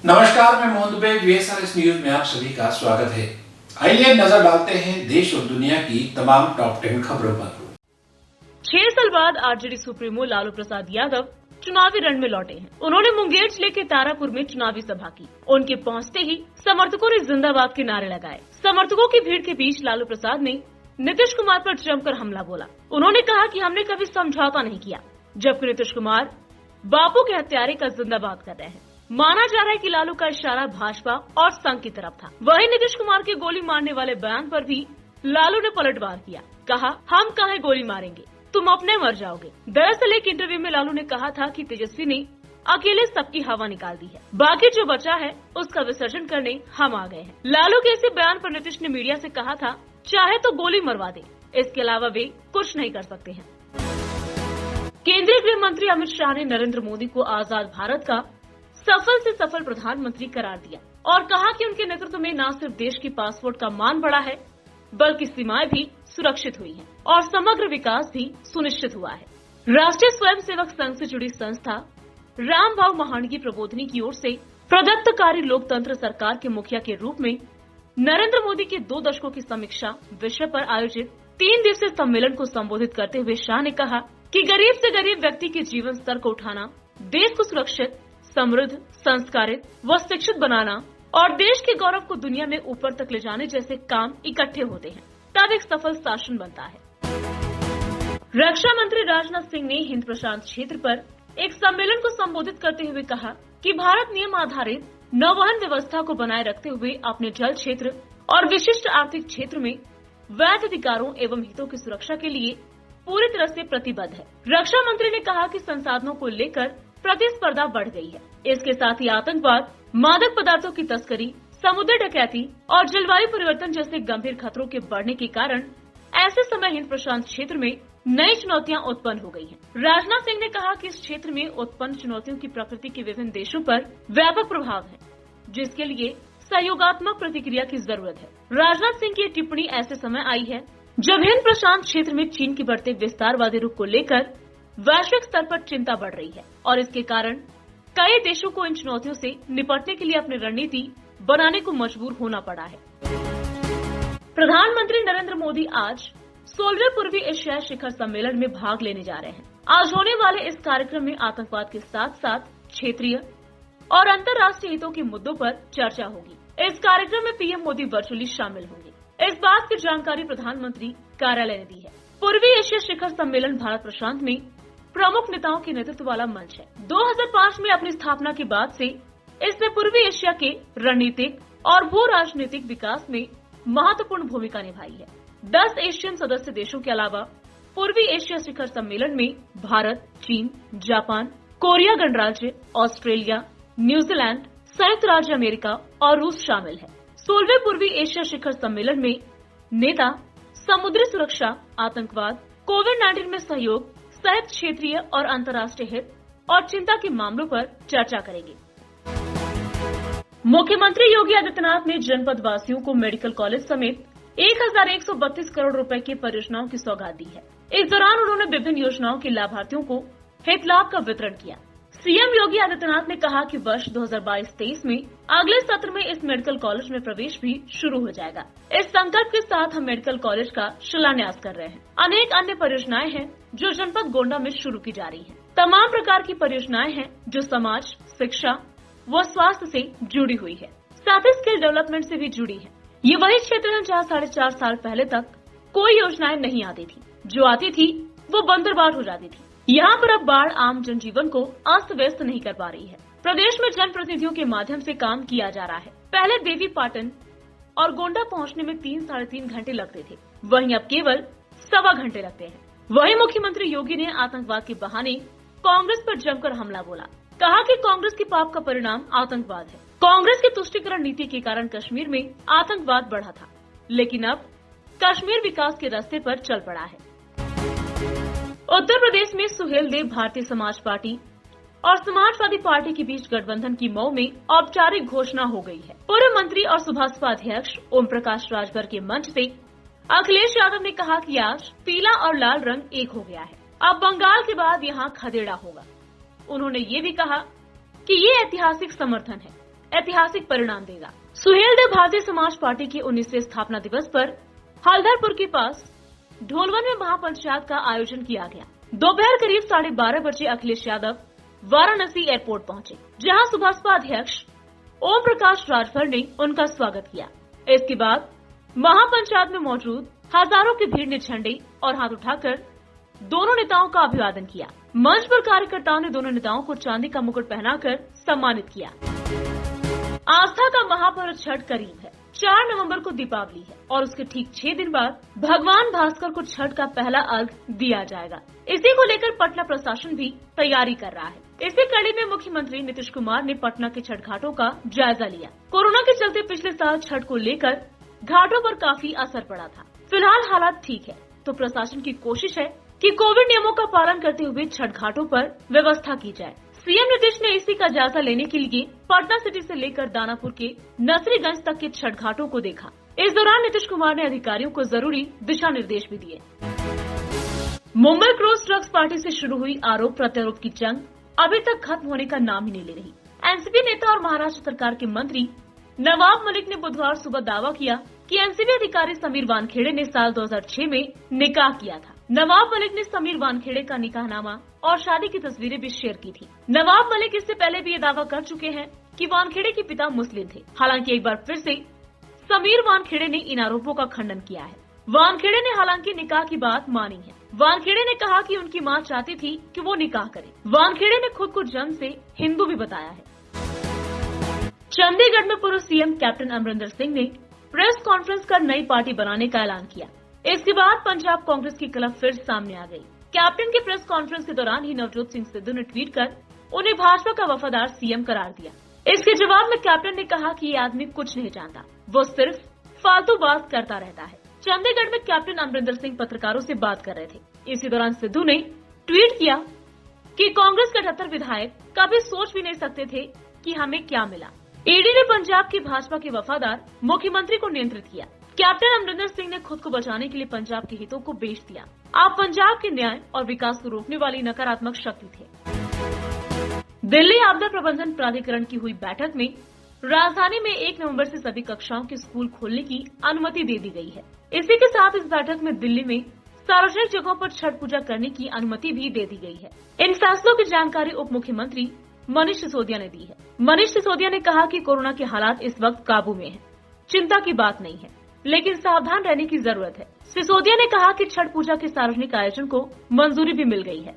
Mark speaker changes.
Speaker 1: नमस्कार, मैं Mohan Dubey. VSRS news में आप सभी का स्वागत है। आइए नजर डालते हैं देश और दुनिया की तमाम टॉप 10 खबरों पर।
Speaker 2: 6 साल बाद आरजेडी सुप्रीमो लालू प्रसाद यादव चुनावी रण में लौटे हैं। उन्होंने मुंगेर जिले के तारापुर में चुनावी सभा की। उनके पहुंचते ही समर्थकों ने जिंदाबाद के नारे लगाए। समर्थकों की भीड़ के बीच लालू प्रसाद ने नीतीश कुमार पर जमकर हमला बोला। उन्होंने कहा कि हमने कभी समझौता नहीं किया, जबकि नीतीश कुमार बापू के हत्यारे का जिंदाबाद कर रहे हैं। माना जा रहा है कि लालू का इशारा भाजपा और संघ की तरफ था। वहीं नीतीश कुमार के गोली मारने वाले बयान पर भी लालू ने पलटवार किया। कहा, हम काहे गोली मारेंगे, तुम अपने मर जाओगे। दरअसल एक इंटरव्यू में लालू ने कहा था कि तेजस्वी ने अकेले सबकी हवा निकाल दी है, बाकी जो बचा है उसका विसर्जन करने हम आ गए हैं। लालू के ऐसे बयान पर नीतीश ने मीडिया से कहा था, चाहे तो गोली मरवा दे, इसके अलावा वे कुछ नहीं कर सकते हैं। केंद्रीय गृह मंत्री अमित शाह ने नरेंद्र मोदी को आजाद भारत का सफल से सफल प्रधानमंत्री करार दिया और कहा कि उनके नेतृत्व में न सिर्फ देश की पासपोर्ट का मान बढ़ा है, बल्कि सीमाएं भी सुरक्षित हुई हैं और समग्र विकास भी सुनिश्चित हुआ है। राष्ट्रीय स्वयंसेवक संघ से जुड़ी संस्था रामभाव महानगी प्रबोधिनी की ओर से प्रदत्तकारी लोकतंत्र सरकार के मुखिया के रूप में नरेंद्र मोदी के 2 दशकों की समीक्षा विषय पर आयोजित 3 दिवसीय सम्मेलन को संबोधित करते हुए शाह ने कहा कि गरीब से गरीब व्यक्ति के जीवन स्तर को उठाना, देश को सुरक्षित, समृद्ध, संस्कारित व शिक्षित बनाना और देश के गौरव को दुनिया में ऊपर तक ले जाने जैसे काम इकट्ठे होते हैं, तब एक सफल शासन बनता है। रक्षा मंत्री राजनाथ सिंह ने हिंद प्रशांत क्षेत्र पर एक सम्मेलन को संबोधित करते हुए कहा कि भारत नियम आधारित नौवहन व्यवस्था को बनाए रखते हुए अपने जल क्षेत्र और विशिष्ट आर्थिक क्षेत्र में वैध अधिकारों एवं हितों की सुरक्षा के लिए पूरी तरह से प्रतिबद्ध है। रक्षा मंत्री ने कहा कि संसाधनों को लेकर प्रतिस्पर्धा बढ़ गई है। इसके साथ ही आतंकवाद, मादक पदार्थों की तस्करी, समुद्री डकैती और जलवायु परिवर्तन जैसे गंभीर खतरों के बढ़ने के कारण ऐसे समय हिंद प्रशांत क्षेत्र में नई चुनौतियां उत्पन्न हो गई हैं। राजनाथ सिंह ने कहा कि इस क्षेत्र में उत्पन्न चुनौतियों की प्रकृति के विभिन्न देशों पर व्यापक प्रभाव है, जिसके लिए सहयोगात्मक प्रतिक्रिया की जरूरत है। राजनाथ सिंह की टिप्पणी ऐसे समय आई है जब हिंद प्रशांत क्षेत्र में चीन के बढ़ते विस्तारवादी रुख को लेकर वैश्विक स्तर पर चिंता बढ़ रही है और इसके कारण कई देशों को इन चुनौतियों से निपटने के लिए अपनी रणनीति बनाने को मजबूर होना पड़ा है। प्रधानमंत्री नरेंद्र मोदी आज 16वें पूर्वी एशियाई शिखर सम्मेलन में भाग लेने जा रहे हैं। आज होने वाले इस कार्यक्रम में आतंकवाद के साथ साथ क्षेत्रीय और अंतर्राष्ट्रीय हितों के मुद्दों पर चर्चा होगी। इस कार्यक्रम में पीएम मोदी वर्चुअली शामिल होंगे। इस बात की जानकारी प्रधानमंत्री कार्यालय ने दी है। पूर्वी एशिया शिखर सम्मेलन भारत प्रशांत में प्रमुख नेताओं के नेतृत्व वाला मंच है। 2005 में अपनी स्थापना के बाद से इसने पूर्वी एशिया के रणनीतिक और भू राजनीतिक विकास में महत्वपूर्ण भूमिका निभाई है। 10 एशियन सदस्य देशों के अलावा पूर्वी एशिया शिखर सम्मेलन में भारत, चीन, जापान, कोरिया गणराज्य, ऑस्ट्रेलिया, न्यूजीलैंड, संयुक्त राज्य अमेरिका और रूस शामिल है। 16वें पूर्वी एशिया शिखर सम्मेलन में नेता समुद्री सुरक्षा, आतंकवाद, कोविड-19 में सहयोग सहित क्षेत्रीय और अंतर्राष्ट्रीय हित और चिंता के मामलों पर चर्चा करेंगे। मुख्यमंत्री योगी आदित्यनाथ ने जनपद वासियों को मेडिकल कॉलेज समेत 1132 करोड़ रुपए की परियोजनाओं की सौगात दी है। इस दौरान उन्होंने विभिन्न योजनाओं के लाभार्थियों को हित लाभ का वितरण किया। सीएम योगी आदित्यनाथ ने कहा कि वर्ष 2022-23 में अगले सत्र में इस मेडिकल कॉलेज में प्रवेश भी शुरू हो जाएगा। इस संकल्प के साथ हम मेडिकल कॉलेज का शिलान्यास कर रहे हैं। अनेक अन्य परियोजनाएं हैं जो जनपद गोंडा में शुरू की जा रही हैं। तमाम प्रकार की परियोजनाएं हैं जो समाज, शिक्षा व स्वास्थ्य से जुड़ी हुई है, साथ ही स्किल डेवलपमेंट से भी जुड़ी है। ये वही क्षेत्र है जहाँ 4.5 साल पहले तक कोई योजनाएं नहीं आती थी, जो आती थी वो बंदरबार हो जाती थी। यहाँ पर अब बाढ़ आम जनजीवन को अस्त व्यस्त नहीं कर पा रही है। प्रदेश में जनप्रतिनिधियों के माध्यम से काम किया जा रहा है। पहले देवी पाटन और गोंडा पहुँचने में 3-3.5 घंटे लगते थे, वहीं अब केवल 1.25 घंटे लगते हैं। वहीं मुख्यमंत्री योगी ने आतंकवाद के बहाने कांग्रेस पर जमकर हमला बोला। कहा कि कांग्रेस के पाप का परिणाम आतंकवाद है। कांग्रेस की तुष्टीकरण नीति के कारण कश्मीर में आतंकवाद बढ़ा था, लेकिन अब कश्मीर विकास के रास्ते पर चल पड़ा है। उत्तर प्रदेश में सुहेलदेव भारतीय समाज पार्टी और समाजवादी पार्टी के बीच गठबंधन की मऊ में औपचारिक घोषणा हो गई है। पूर्व मंत्री और सुभाषपा अध्यक्ष ओम प्रकाश राजभर के मंच से अखिलेश यादव ने कहा कि आज पीला और लाल रंग एक हो गया है, अब बंगाल के बाद यहाँ खदेड़ा होगा। उन्होंने ये भी कहा कि ये ऐतिहासिक समर्थन है। ऐतिहासिक परिणाम देगा। सुहेलदेव भारतीय समाज पार्टी के 19वें स्थापना दिवस पर हल्दरपुर के पास ढोलवन में महापंचायत का आयोजन किया गया। दोपहर करीब 12:30 बजे अखिलेश यादव वाराणसी एयरपोर्ट पहुंचे, जहां सुभाषपा अध्यक्ष ओम प्रकाश राजभर ने उनका स्वागत किया। इसके बाद महापंचायत में मौजूद हजारों की भीड़ ने झंडे और हाथ उठाकर दोनों नेताओं का अभिवादन किया। मंच पर कार्यकर्ताओं ने दोनों नेताओं को चांदी का मुकुट पहनाकर सम्मानित किया। आस्था का महापर्व छठ करीब है। 4 नवंबर को दीपावली है और उसके ठीक 6 दिन बाद भगवान भास्कर को छठ का पहला अर्घ्य दिया जाएगा। इसी को लेकर पटना प्रशासन भी तैयारी कर रहा है। इसी कड़ी में मुख्यमंत्री नीतीश कुमार ने पटना के छठ घाटों का जायजा लिया। कोरोना के चलते पिछले साल छठ को लेकर घाटों पर काफी असर पड़ा था। फिलहाल हालात ठीक है, तो प्रशासन की कोशिश है कि कोविड नियमों का पालन करते हुए छठ घाटों पर व्यवस्था की जाए। सीएम नीतीश ने इसी का जायजा लेने के लिए पटना सिटी से लेकर दानापुर के नसरीगंज तक के छठ घाटों को देखा। इस दौरान नीतीश कुमार ने अधिकारियों को जरूरी दिशा निर्देश भी दिए। मुंबई क्रॉस ड्रग्स पार्टी से शुरू हुई आरोप प्रत्यारोप की जंग अभी तक खत्म होने का नाम ही नहीं ले रही। एनसीपी नेता और महाराष्ट्र सरकार के मंत्री नवाब मलिक ने बुधवार सुबह दावा किया कि एनसीबी अधिकारी समीर वानखेड़े ने साल 2006 में निकाह किया था। नवाब मलिक ने समीर वानखेड़े का निकाहनामा और शादी की तस्वीरें भी शेयर की थी। नवाब मलिक इससे पहले भी ये दावा कर चुके हैं कि वानखेड़े के पिता मुस्लिम थे। हालांकि एक बार फिर से समीर वानखेड़े ने इन आरोपों का खंडन किया है। वानखेड़े ने हालांकि निकाह की बात मानी है। वानखेड़े ने कहा कि उनकी मां चाहती थी कि वो निकाह करे। वानखेड़े ने खुद को जन्म से हिंदू भी बताया है। चंडीगढ़ में पूर्व सीएम कैप्टन अमरिंदर सिंह ने प्रेस कॉन्फ्रेंस कर नई पार्टी बनाने का ऐलान किया। इसके बाद पंजाब कांग्रेस की कलह फिर सामने आ गई। कैप्टन की प्रेस कॉन्फ्रेंस के दौरान ही नवजोत सिंह सिद्धू ने ट्वीट कर उन्हें भाजपा का वफादार सीएम करार दिया। इसके जवाब में कैप्टन ने कहा कि ये आदमी कुछ नहीं जानता, वो सिर्फ फालतू बात करता रहता है। चंडीगढ़ में कैप्टन अमरिंदर सिंह पत्रकारों से बात कर रहे थे। इसी दौरान सिद्धू ने ट्वीट किया कि कांग्रेस के 78 विधायक कभी सोच भी नहीं सकते थे कि हमें क्या मिला। ईडी ने पंजाब की भाजपा के वफादार मुख्यमंत्री को नियंत्रित किया। कैप्टन अमरिंदर सिंह ने खुद को बचाने के लिए पंजाब के हितों को बेच दिया। आप पंजाब के न्याय और विकास को रोकने वाली नकारात्मक शक्ति थे। दिल्ली आपदा प्रबंधन प्राधिकरण की हुई बैठक में राजधानी में 1 नवंबर से सभी कक्षाओं के स्कूल खोलने की अनुमति दे दी गई है। इसी के साथ इस बैठक में दिल्ली में सार्वजनिक जगहों पर छठ पूजा करने की अनुमति भी दे दी गई है। इन फैसलों की जानकारी उप मुख्यमंत्री मनीष सिसोदिया ने दी है। मनीष सिसोदिया ने कहा कि कोरोना के हालात इस वक्त काबू में हैं। चिंता की बात नहीं है, लेकिन सावधान रहने की जरूरत है। सिसोदिया ने कहा कि छठ पूजा के सार्वजनिक आयोजन को मंजूरी भी मिल गई है।